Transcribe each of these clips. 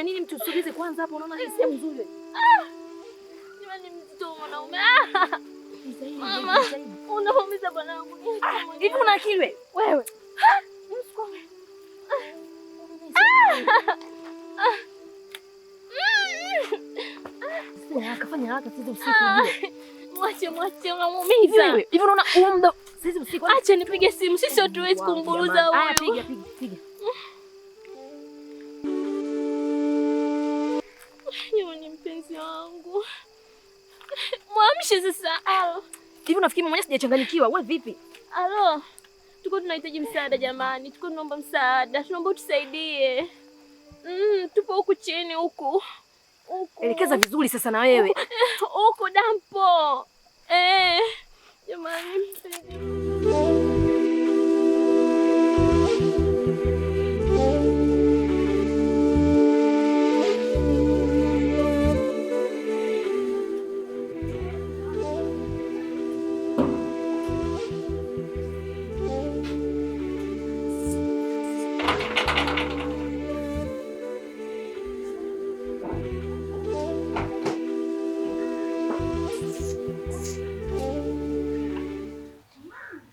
unafanya nini? Mtusubize kwanza hapo, unaona hii sehemu nzuri. Jamani mzito mwanaume. Mama, unaumiza bwanangu. Hivi una akili wewe? Fanya haraka sasa usiku. Mwache unamuumiza. Hivi unaona huo muda sasa usiku. Acha nipige simu. Sisi hatuwezi kumburuza huyo. Haya piga. Ni mpenzi wangu. Mwamshe sasa. Alo. Hivi unafikiri mwenyewe sijachanganyikiwa? Wewe vipi? Alo. Tuko tunahitaji msaada jamani. Tuko tunaomba msaada. Tunaomba utusaidie. Tupo huku chini huku. Elekeza vizuri sasa na wewe. Huku dampo. Jamani mpenzi.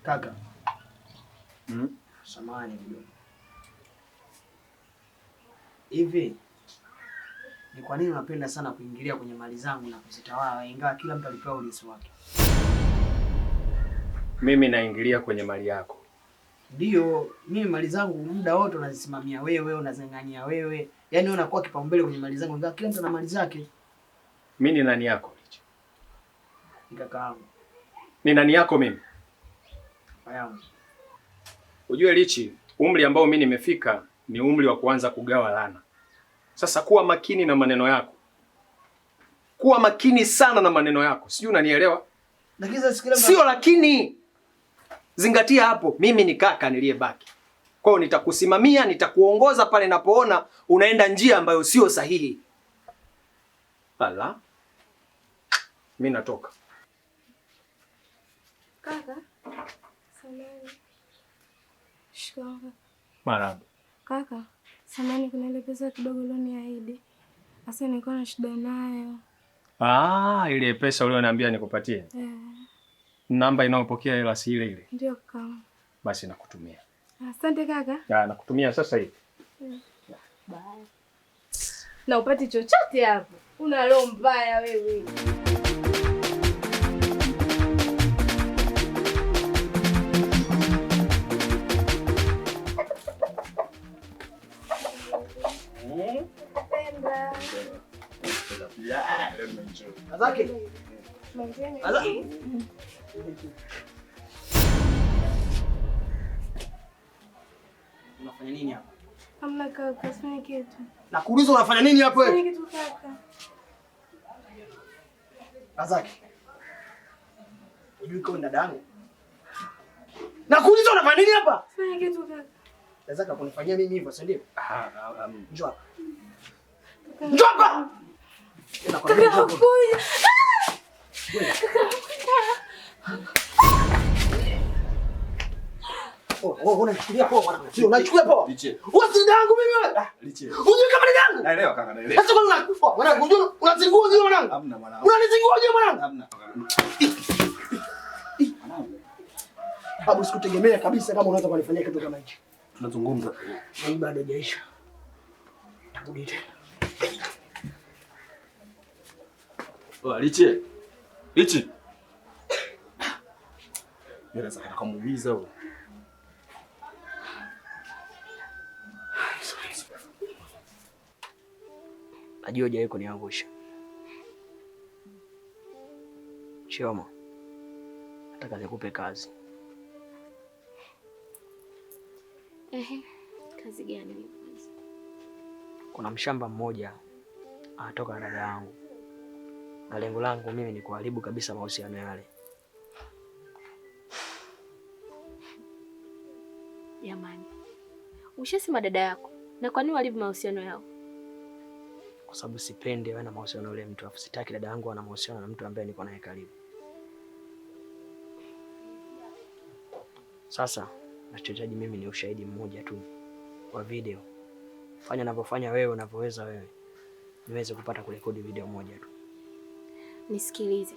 Kaka. Samahani kidogo. Hivi ni kwa nini unapenda sana kuingilia kwenye mali zangu na kuzitawala ingawa kila mtu alipewa urithi wake? Mimi naingilia kwenye mali yako. Ndio, mimi mali zangu muda wote unazisimamia wewe, unazing'ania wewe. Yaani wewe unakuwa kipaumbele kwenye mali zangu ingawa kila mtu ana mali zake. Mimi ni nani yako? Ni kakaangu. Ni nani yako mimi? Yangu. Ujue Lichi, umri ambao mimi nimefika ni umri wa kuanza kugawa laana. Sasa kuwa makini na maneno yako. Kuwa makini sana na maneno yako. Sijui unanielewa? Sio lakini. Zingatia hapo, mimi ni kaka niliyebaki. Kwa hiyo nitakusimamia, nitakuongoza pale napoona unaenda njia ambayo sio sahihi. Ala. Mimi natoka. Kaka. Samani. Shikamoo. Marahaba. Kaka, samani kuna ile pesa kidogo ulioniahidi. Sasa nilikuwa na shida nayo. Ile pesa ulioniambia nikupatie. Namba inayopokea hela si ile ile. Ndio kaka. Basi nakutumia. Asante kaka. Nakutumia sasa hivi. Bye. Na upati chochote hapo. Una roho mbaya wewe. Azaki. Azaki. Unafanya nini hapa? Hamna kaka, sifanye kitu. Nakuuliza unafanya nini hapa wewe? Sifanye kitu kaka. Azaki. Unajui kwa dada yangu? Nakuuliza unafanya nini hapa? Sifanye kitu kaka. Azaki kunifanyia mimi hivyo, si ndio? Njoo hapa. Njoo hapa. Unachukulia poa mwanangu. Sio unachukulia poa. Wewe si dangu mimi wewe. Lichi. Unajua kama ni dangu? Naelewa kaka, naelewa. Sasa kwa unakufa. Mwanangu unajua unazingua unajua mwanangu. Hamna mwanangu. Unanizingua unajua mwanangu. Hamna. Babu sikutegemea kabisa kama unaweza kunifanyia kitu kama hicho. Tunazungumza. Na bado haijaisha. Tarudi tena. Lichi. Lichi. Yule sasa akamuumiza wewe. Najua hujawahi kuniangusha. Chioma. Nataka nikupe kazi. Kazi gani kwanza? Kuna mshamba mmoja anatoka na dada yangu. Na lengo langu mimi ni kuharibu kabisa mahusiano yale. Jamani. Ushasema dada yako. Na kwa nini walibu mahusiano yao? Kwa sababu sipendi awe na mahusiano yule mtu. Afu sitaki dada yangu ana mahusiano na mtu ambaye niko naye karibu. Sasa nachohitaji mimi ni ushahidi mmoja tu wa video. Fanya unavyofanya wewe, unavyoweza wewe. niweze kupata kurekodi video moja tu. Nisikilize.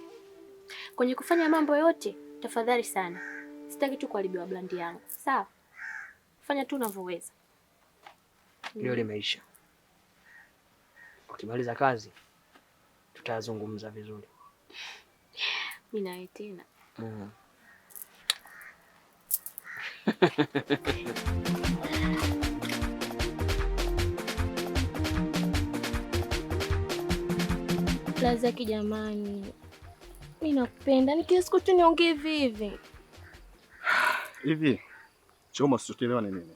Kwenye kufanya mambo yote, tafadhali sana. Sitaki tu kuharibiwa brand yangu. Sawa? Fanya tu unavyoweza. Leo limeisha. Ukimaliza kazi tutazungumza vizuri. Mimi nawe tena. Lazaki jamani. Mimi nakupenda. Ni kila siku tu niongee hivi. Hivi. Choma usichoelewa ni nini?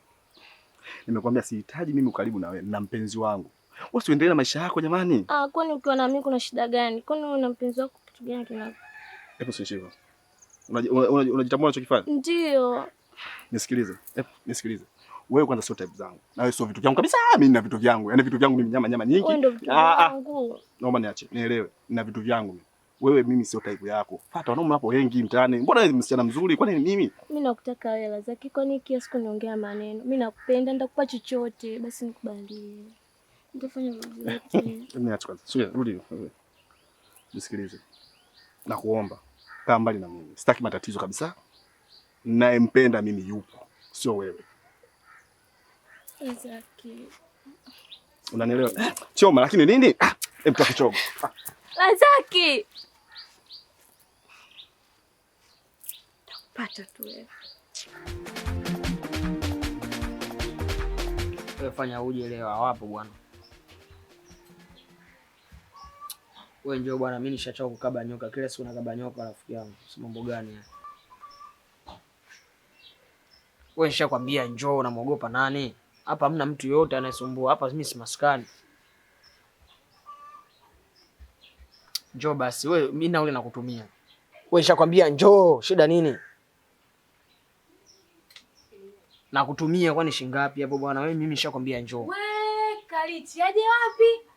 Nimekwambia sihitaji mimi ukaribu na wewe na mpenzi wangu. Wewe usiendelee na maisha yako jamani. Kwani ukiwa na mimi kuna shida gani? Kwani wewe na mpenzi wako kitu gani kina? Hebu sishika. Unajitambua unachokifanya? Ndio. Nisikilize. Nisikilize. Wewe kwanza sio type zangu. Na wewe sio vitu vyangu kabisa. Mimi nina vitu vyangu. Yaani vitu vyangu mimi nyama nyingi. Wewe ndio vitu vyangu. Naomba niache. Nielewe. Nina vitu vyangu mimi. Wewe mimi sio type yako. Fuata wanaume hapo wengi mtaani. Mbona wewe msichana mzuri? Kwa nini mimi? Mimi nakutaka wewe Lazaki. Kwani kila siku niongea maneno. Mimi nakupenda, nitakupa chochote. Basi nikubalie. Nitafanya vizuri. Mimi niache kwanza. Sio, rudi. Nisikilize. Nakuomba. Kaa mbali na mimi. Sitaki matatizo kabisa. Nayempenda mimi yupo. Sio wewe. Lazaki. Unanielewa? Choma lakini nini? Hebu tukichoma. Lazaki. Takupata tu wewe. Wewe fanya uje leo hawapo bwana. Wewe njoo bwana, mimi nishachoka kukaba nyoka. Kila siku nakaba nyoka rafiki yangu. Si mambo gani haya? Wewe nishakwambia njoo, unamuogopa nani? Hapa hamna mtu yote anayesumbua. Hapa mimi si maskani. Njoo basi, wewe mimi na ule nakutumia. Wewe nishakwambia njoo, shida nini? Nakutumia kwani shilingi ngapi hapo bwana? Wewe mimi nishakwambia njoo. Wewe Kalichi aje wapi?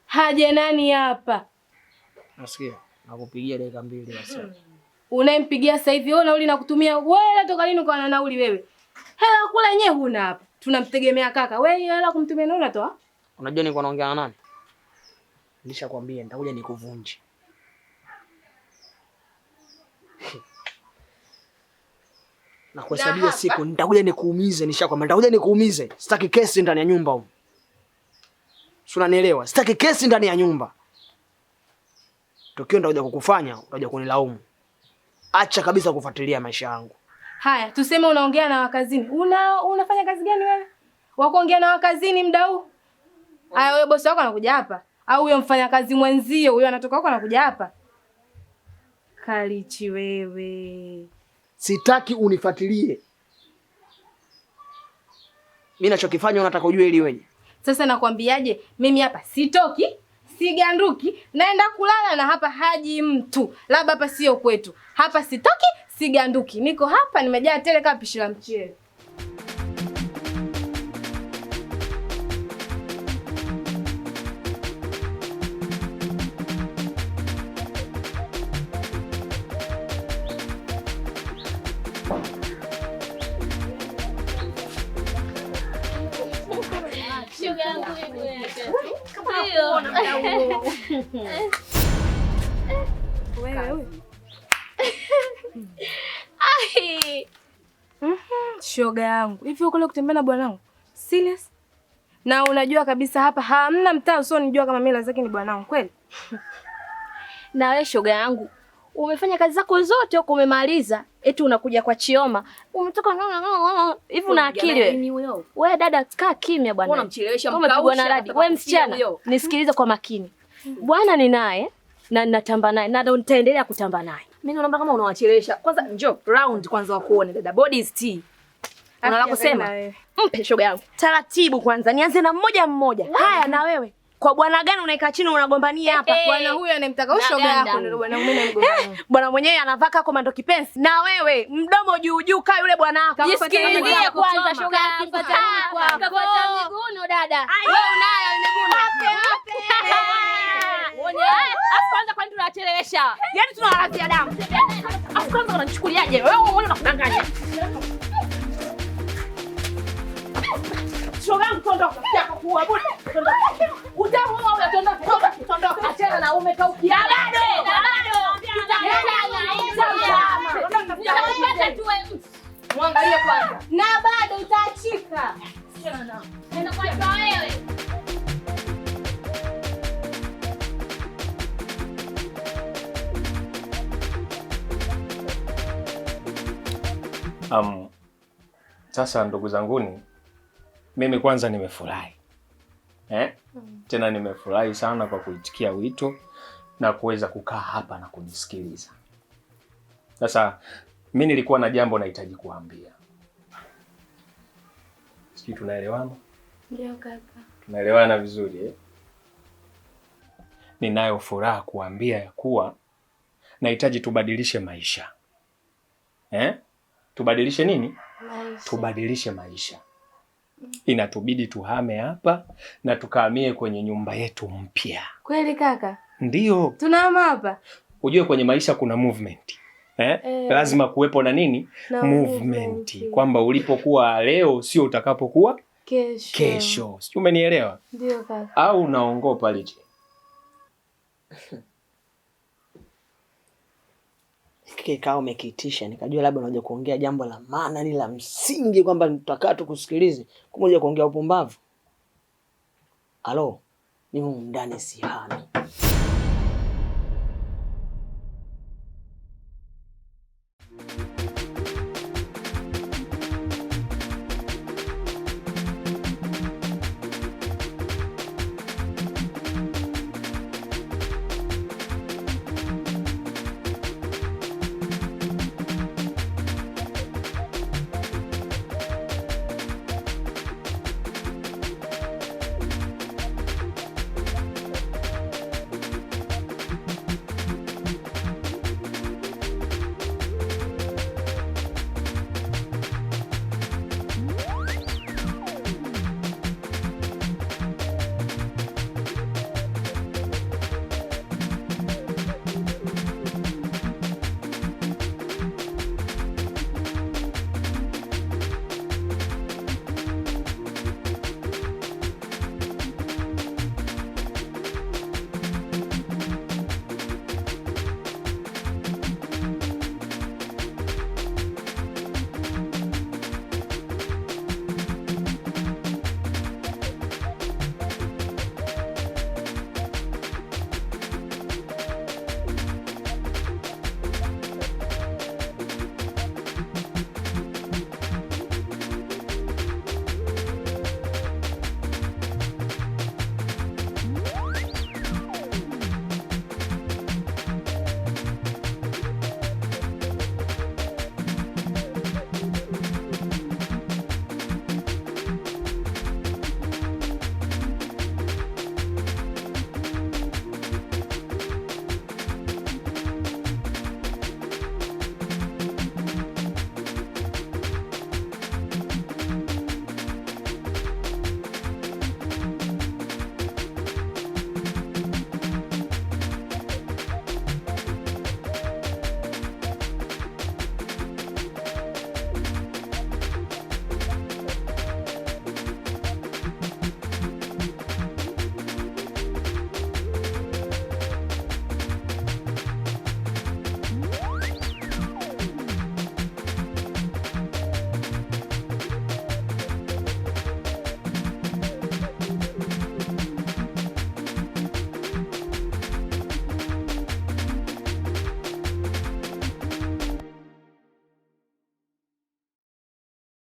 Haje nani hapa? Nasikia. Nakupigia dakika 2 basi. Unayempigia sasa hivi wewe nauli nakutumia. Wewe toka lini uko na nauli wewe? Hela kula yenyewe huna hapa. Tunamtegemea kaka. Wewe hiyo hela kumtumia na unatoa? Unajua niko naongea na nani? Nilishakwambia nitakuja nikuvunje. Na kuhesabia siku nitakuja nikuumize, nishakwambia nitakuja nikuumize. Sitaki kesi ndani ya nyumba huko. Si unanielewa? Sitaki kesi ndani ya nyumba. Tokio nitakuja kukufanya, utakuja kunilaumu. Acha kabisa kufuatilia maisha yangu. Haya, tuseme unaongea na wakazini. Unafanya kazi gani wewe? Wakuongea na wakazini muda huu? Haya, wewe bosi wako anakuja hapa au huyo mfanyakazi mwenzio huyo anatoka huko anakuja hapa? Kalichi wewe. Sitaki unifuatilie. Mimi nachokifanya unataka ujue ili wewe. Sasa nakwambiaje? Mimi hapa sitoki, siganduki, naenda kulala na hapa haji mtu. Labda hapa sio kwetu. Hapa sitoki, siganduki. Niko hapa nimejaa tele kama pishi la mchele. Shoga yangu. Hivi uko leo kutembea na bwanangu? Serious? Na unajua kabisa hapa hamna mtaa usionijua kama mimi Lazaki ni bwanangu, kweli? Na wewe shoga yangu, umefanya kazi zako zote huko umemaliza, eti unakuja kwa Chioma. Umetoka hivi una akili wewe? Wewe dada kaa kimya bwana. Unamchelewesha mkausha. Wewe msichana, nisikilize kwa makini. Bwana ni naye na ninatamba naye na nitaendelea kutamba naye. Mimi naomba kama unawachelewesha. Kwanza njoo round kwanza wakuone dada. Body is tea. Unataka kusema? Mpe shoga yangu. Taratibu kwanza, nianze na mmoja mmoja. Haya na wewe. Kwa bwana gani unaikaa chini unagombania hapa? Bwana huyu anemtaka shoga yako ndio bwana mimi namgombania. Bwana mwenyewe anavaa kama komando kipenzi. Na wewe mdomo juu juu kaa yule bwana wako. Jisikilizie kwanza shoga yako. Kapata miguno dada. Wewe unayo miguno. Afu kwanza kwani tunachelewesha? Yaani tunawalazia damu. Afu kwanza unanichukuliaje? Wewe unaona unakudanganya. Shoga mtondoka. Yako kuwa bure. Utamuoa unatondoka. Achana na umekaukia. Bado. Mwangalie kwanza. Na bado utaachika. Nenda kwa wewe. Sasa ndugu zanguni, mimi kwanza nimefurahi. Tena nimefurahi sana kwa kuitikia wito na kuweza kukaa hapa na kunisikiliza. Sasa mimi nilikuwa na jambo nahitaji kuambia. Sisi tunaelewana? Ndio kaka. Tunaelewana vizuri eh? Ninayo furaha kuambia ya kuwa nahitaji tubadilishe maisha. Tubadilishe nini? Maisha. Tubadilishe maisha. Inatubidi tuhame hapa na tukahamie kwenye nyumba yetu mpya. Kweli kaka? Ndio. Tunahama hapa. Ujue kwenye maisha kuna movement. Lazima kuwepo na nini? Na movement. Kwamba ulipokuwa leo sio utakapokuwa kesho. Sio, umenielewa? Ndio kaka. Au unaongopa Lichi? Kikao umekiitisha nikajua labda unakuja kuongea jambo la maana ni la msingi kwamba tutakaa tukusikilize. Kumoja kuongea upumbavu. Alo, mimi ndani sihami.